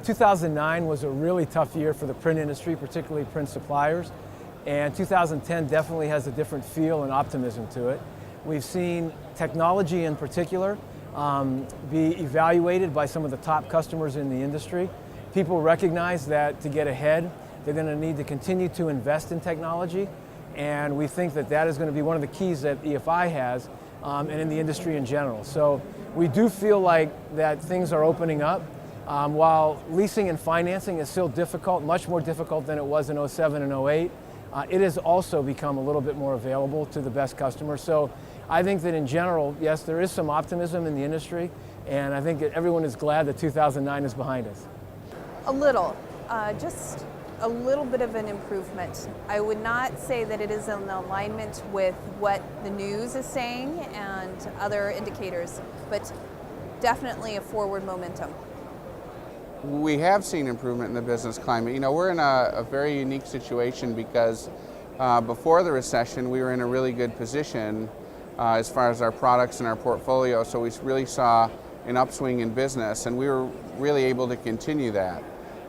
2009 was a really tough year for the print industry, particularly print suppliers, and 2010 definitely has a different feel and optimism to it. We've seen technology in particular be evaluated by some of the top customers in the industry. People recognize that to get ahead, they're going to need to continue to invest in technology, and we think that that is going to be one of the keys that EFI has and in the industry in general. So we do feel like that things are opening up. While leasing and financing is still difficult, much more difficult than it was in 07 and 08, it has also become a little bit more available to the best customers. So I think that in general, yes, there is some optimism in the industry, and I think that everyone is glad that 2009 is behind us. A little, just a little bit of an improvement. I would not say that it is in alignment with what the news is saying and other indicators, but definitely a forward momentum. We have seen improvement in the business climate. You know, we're in a very unique situation because before the recession, we were in a really good position as far as our products and our portfolio, so we really saw an upswing in business, and we were really able to continue that.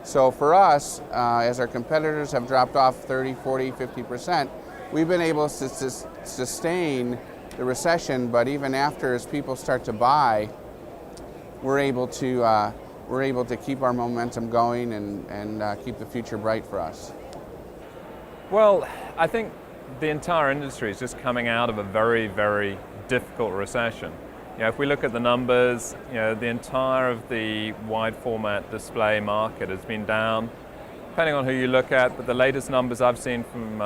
So for us, as our competitors have dropped off 30, 40, 50%, we've been able to sustain the recession, but even after, as people start to buy, we're able to keep our momentum going and keep the future bright for us. Well, I think the entire industry is just coming out of a very, very difficult recession. You know, if we look at the numbers, you know, the entire of the wide format display market has been down, depending on who you look at, but the latest numbers I've seen from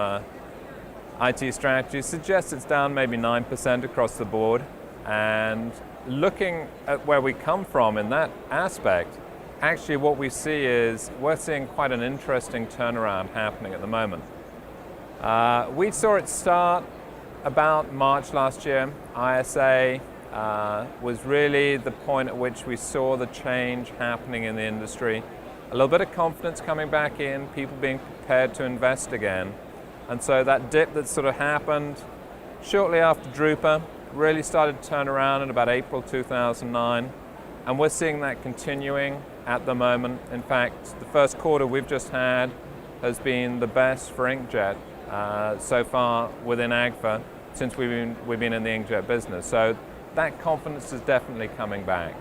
IT Strategy suggest it's down maybe 9% across the board. And looking at where we come from in that aspect, actually what we see is we're seeing quite an interesting turnaround happening at the moment. We saw it start about March last year. ISA was really the point at which we saw the change happening in the industry. A little bit of confidence coming back in, people being prepared to invest again. And so that dip that sort of happened shortly after Drupa really started to turn around in about April 2009. And we're seeing that continuing at the moment. In fact, the first quarter we've just had has been the best for inkjet so far within AGFA since we've been in the inkjet business. So that confidence is definitely coming back.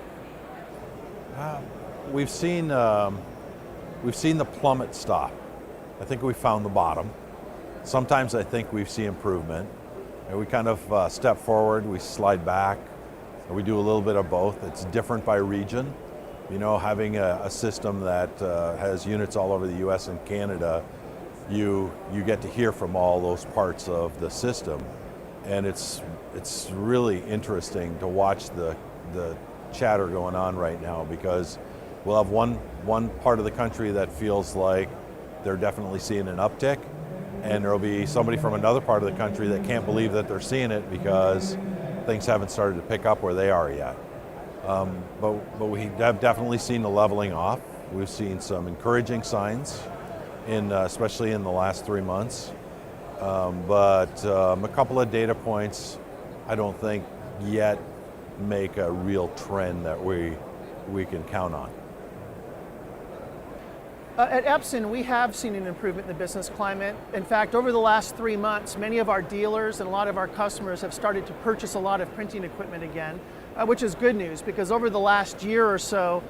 We've seen the plummet stop. I think we found the bottom. Sometimes I think we see improvement, and we kind of step forward, we slide back, and we do a little bit of both. It's different by region. You know, having a system that has units all over the U.S. and Canada, you get to hear from all those parts of the system, and it's really interesting to watch the chatter going on right now, because we'll have one part of the country that feels like they're definitely seeing an uptick, and there'll be somebody from another part of the country that can't believe that they're seeing it because things haven't started to pick up where they are yet. But we have definitely seen the leveling off. We've seen some encouraging signs, especially in the last 3 months. But a couple of data points I don't think yet make a real trend that we can count on. At Epson, we have seen an improvement in the business climate. In fact, over the last 3 months, many of our dealers and a lot of our customers have started to purchase a lot of printing equipment again, which is good news, because over the last year or so,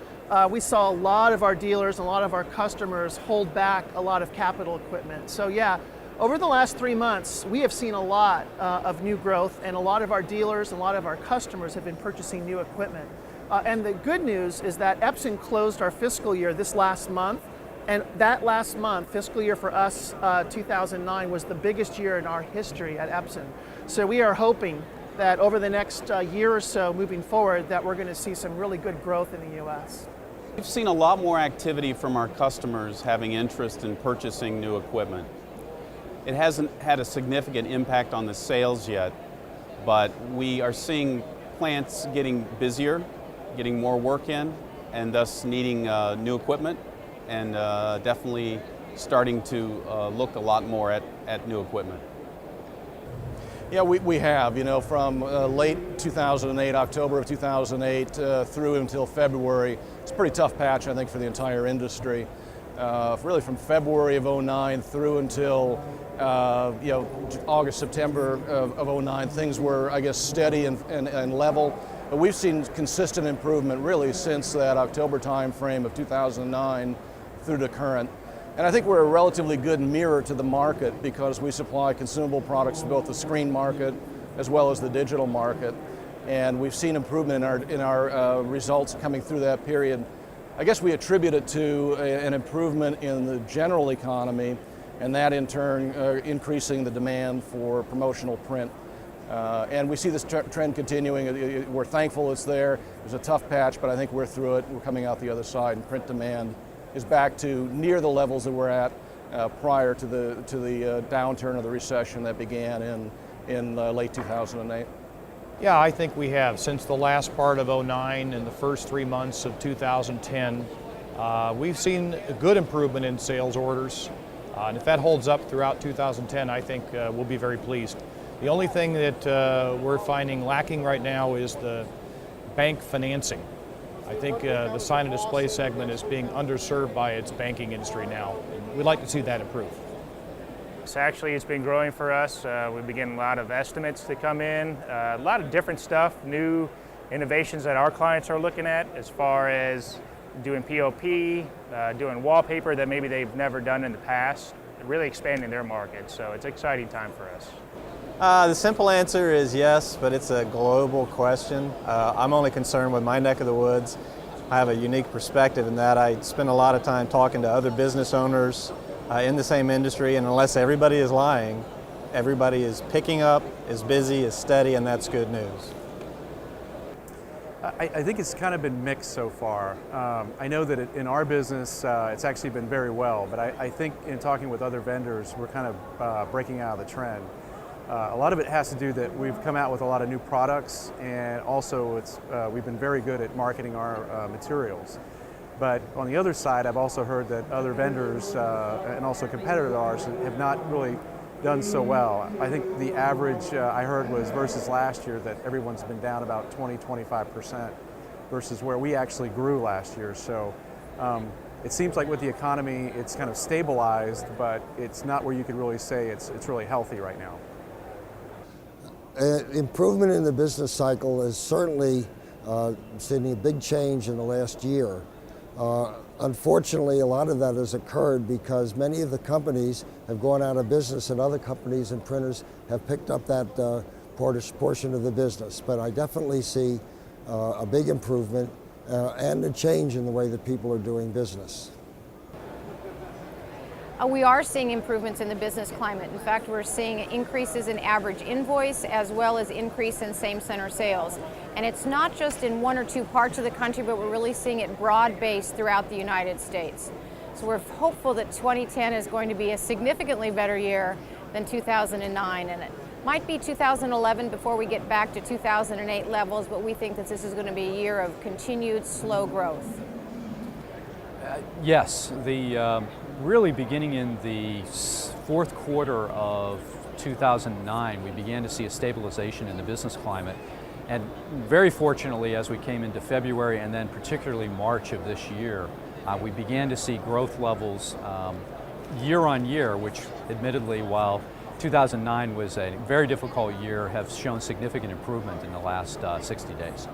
we saw a lot of our dealers and a lot of our customers hold back a lot of capital equipment. So yeah, over the last 3 months, we have seen a lot of new growth, and a lot of our dealers and a lot of our customers have been purchasing new equipment. And the good news is that Epson closed our fiscal year this last month, and that last month, fiscal year for us, 2009, was the biggest year in our history at Epson. So we are hoping that over the next year or so moving forward, that we're going to see some really good growth in the U.S. We've seen a lot more activity from our customers having interest in purchasing new equipment. It hasn't had a significant impact on the sales yet, but we are seeing plants getting busier, getting more work in, and thus needing new equipment, and definitely starting to look a lot more at new equipment. Yeah, we have, from late 2008, October of 2008 through until February. It's a pretty tough patch, I think, for the entire industry. Really from February of 09 through until August, September of 09, things were, I guess, steady and level. But we've seen consistent improvement really since that October time frame of 2009 through to current. And I think we're a relatively good mirror to the market because we supply consumable products to both the screen market as well as the digital market. And we've seen improvement in our results coming through that period. I guess we attribute it to an improvement in the general economy, and that in turn increasing the demand for promotional print. And we see this trend continuing. We're thankful it's there. It was a tough patch, but I think we're through it. We're coming out the other side, and print demand is back to near the levels that we're at prior to the downturn of the recession that began in late 2008. Yeah, I think we have. Since the last part of 09 and the first 3 months of 2010, we've seen a good improvement in sales orders. And if that holds up throughout 2010, I think we'll be very pleased. The only thing that we're finding lacking right now is the bank financing. I think the sign and display segment is being underserved by its banking industry now. And we'd like to see that improve. So actually, it's been growing for us. We've been getting a lot of estimates to come in, a lot of different stuff, new innovations that our clients are looking at as far as doing POP, doing wallpaper that maybe they've never done in the past, really expanding their market. So it's an exciting time for us. The simple answer is yes, but it's a global question. I'm only concerned with my neck of the woods. I have a unique perspective in that I spend a lot of time talking to other business owners in the same industry, and unless everybody is lying, everybody is picking up, is busy, is steady, and that's good news. I think it's kind of been mixed so far. I know that in our business, it's actually been very well, but I think in talking with other vendors, we're kind of breaking out of the trend. A lot of it has to do that we've come out with a lot of new products, and also we've been very good at marketing our materials. But on the other side, I've also heard that other vendors and also competitors of ours have not really done so well. I think the average I heard was versus last year that everyone's been down about 20–25% versus where we actually grew last year. So it seems like with the economy, it's kind of stabilized, but it's not where you could really say it's really healthy right now. Improvement in the business cycle is certainly seeing a big change in the last year. Unfortunately, a lot of that has occurred because many of the companies have gone out of business and other companies and printers have picked up that portion of the business. But I definitely see a big improvement and a change in the way that people are doing business. We are seeing improvements in the business climate. In fact, we're seeing increases in average invoice as well as increase in same-center sales. And it's not just in one or two parts of the country, but we're really seeing it broad-based throughout the United States. So we're hopeful that 2010 is going to be a significantly better year than 2009. And it might be 2011 before we get back to 2008 levels, but we think that this is going to be a year of continued slow growth. Yes, really beginning in the fourth quarter of 2009, we began to see a stabilization in the business climate. And very fortunately, as we came into February and then particularly March of this year, we began to see growth levels year on year, which admittedly, while 2009 was a very difficult year, have shown significant improvement in the last 60 days.